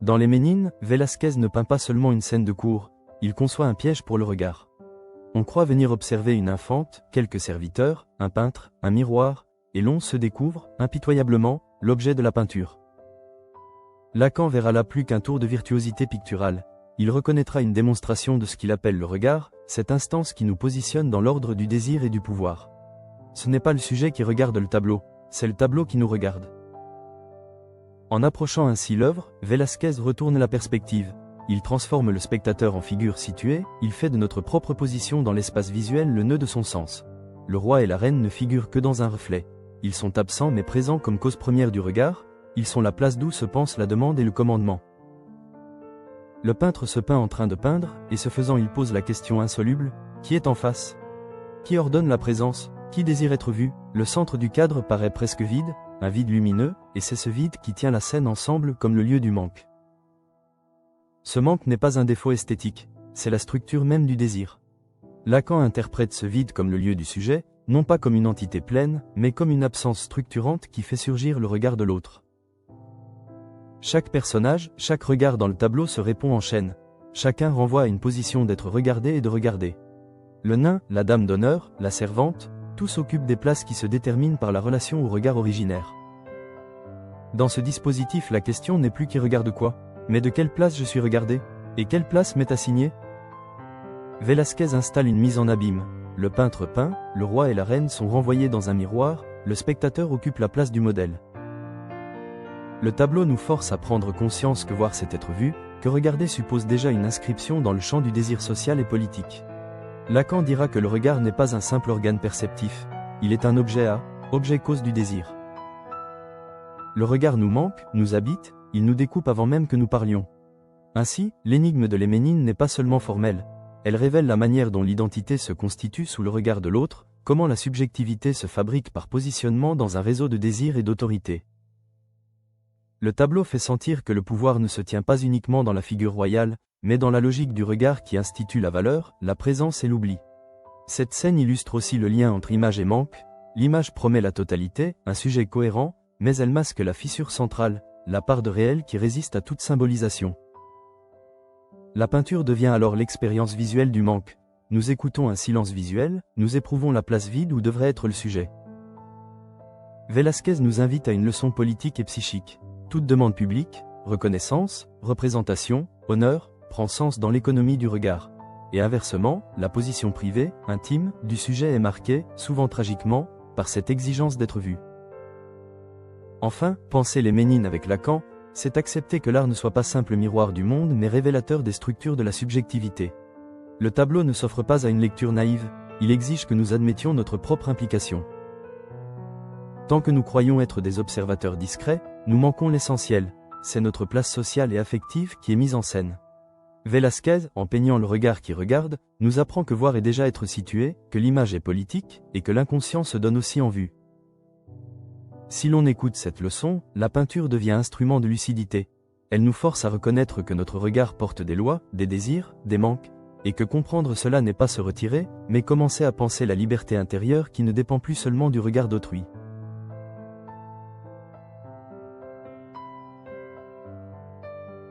Dans Les Ménines, Velázquez ne peint pas seulement une scène de cour, il conçoit un piège pour le regard. On croit venir observer une infante, quelques serviteurs, un peintre, un miroir, et l'on se découvre, impitoyablement, l'objet de la peinture. Lacan verra là plus qu'un tour de virtuosité picturale, il reconnaîtra une démonstration de ce qu'il appelle le regard, cette instance qui nous positionne dans l'ordre du désir et du pouvoir. Ce n'est pas le sujet qui regarde le tableau, c'est le tableau qui nous regarde. En approchant ainsi l'œuvre, Velázquez retourne la perspective. Il transforme le spectateur en figure située, il fait de notre propre position dans l'espace visuel le nœud de son sens. Le roi et la reine ne figurent que dans un reflet. Ils sont absents mais présents comme cause première du regard, ils sont la place d'où se pense la demande et le commandement. Le peintre se peint en train de peindre, et ce faisant il pose la question insoluble, qui est en face? Qui ordonne la présence? Qui désire être vu? Le centre du cadre paraît presque vide, un vide lumineux, et c'est ce vide qui tient la scène ensemble comme le lieu du manque. Ce manque n'est pas un défaut esthétique, c'est la structure même du désir. Lacan interprète ce vide comme le lieu du sujet, non pas comme une entité pleine, mais comme une absence structurante qui fait surgir le regard de l'autre. Chaque personnage, chaque regard dans le tableau se répond en chaîne. Chacun renvoie à une position d'être regardé et de regarder. Le nain, la dame d'honneur, la servante, tous occupent des places qui se déterminent par la relation au regard originaire. Dans ce dispositif, la question n'est plus qui regarde quoi, mais de quelle place je suis regardé, et quelle place m'est assignée. Velázquez installe une mise en abîme. Le peintre peint, le roi et la reine sont renvoyés dans un miroir, le spectateur occupe la place du modèle. Le tableau nous force à prendre conscience que voir c'est être vu, que regarder suppose déjà une inscription dans le champ du désir social et politique. Lacan dira que le regard n'est pas un simple organe perceptif, il est un objet cause du désir. Le regard nous manque, nous habite, il nous découpe avant même que nous parlions. Ainsi, l'énigme de Les Ménines n'est pas seulement formelle, elle révèle la manière dont l'identité se constitue sous le regard de l'autre, comment la subjectivité se fabrique par positionnement dans un réseau de désir et d'autorité. Le tableau fait sentir que le pouvoir ne se tient pas uniquement dans la figure royale, mais dans la logique du regard qui institue la valeur, la présence et l'oubli. Cette scène illustre aussi le lien entre image et manque, l'image promet la totalité, un sujet cohérent, mais elle masque la fissure centrale, la part de réel qui résiste à toute symbolisation. La peinture devient alors l'expérience visuelle du manque. Nous écoutons un silence visuel, nous éprouvons la place vide où devrait être le sujet. Velázquez nous invite à une leçon politique et psychique. Toute demande publique, reconnaissance, représentation, honneur, prend sens dans l'économie du regard. Et inversement, la position privée, intime, du sujet est marquée, souvent tragiquement, par cette exigence d'être vu. Enfin, penser Les Ménines avec Lacan, c'est accepter que l'art ne soit pas simple miroir du monde mais révélateur des structures de la subjectivité. Le tableau ne s'offre pas à une lecture naïve, il exige que nous admettions notre propre implication. Tant que nous croyons être des observateurs discrets, nous manquons l'essentiel, c'est notre place sociale et affective qui est mise en scène. Velázquez, en peignant le regard qui regarde, nous apprend que voir est déjà être situé, que l'image est politique, et que l'inconscient se donne aussi en vue. Si l'on écoute cette leçon, la peinture devient instrument de lucidité. Elle nous force à reconnaître que notre regard porte des lois, des désirs, des manques, et que comprendre cela n'est pas se retirer, mais commencer à penser la liberté intérieure qui ne dépend plus seulement du regard d'autrui.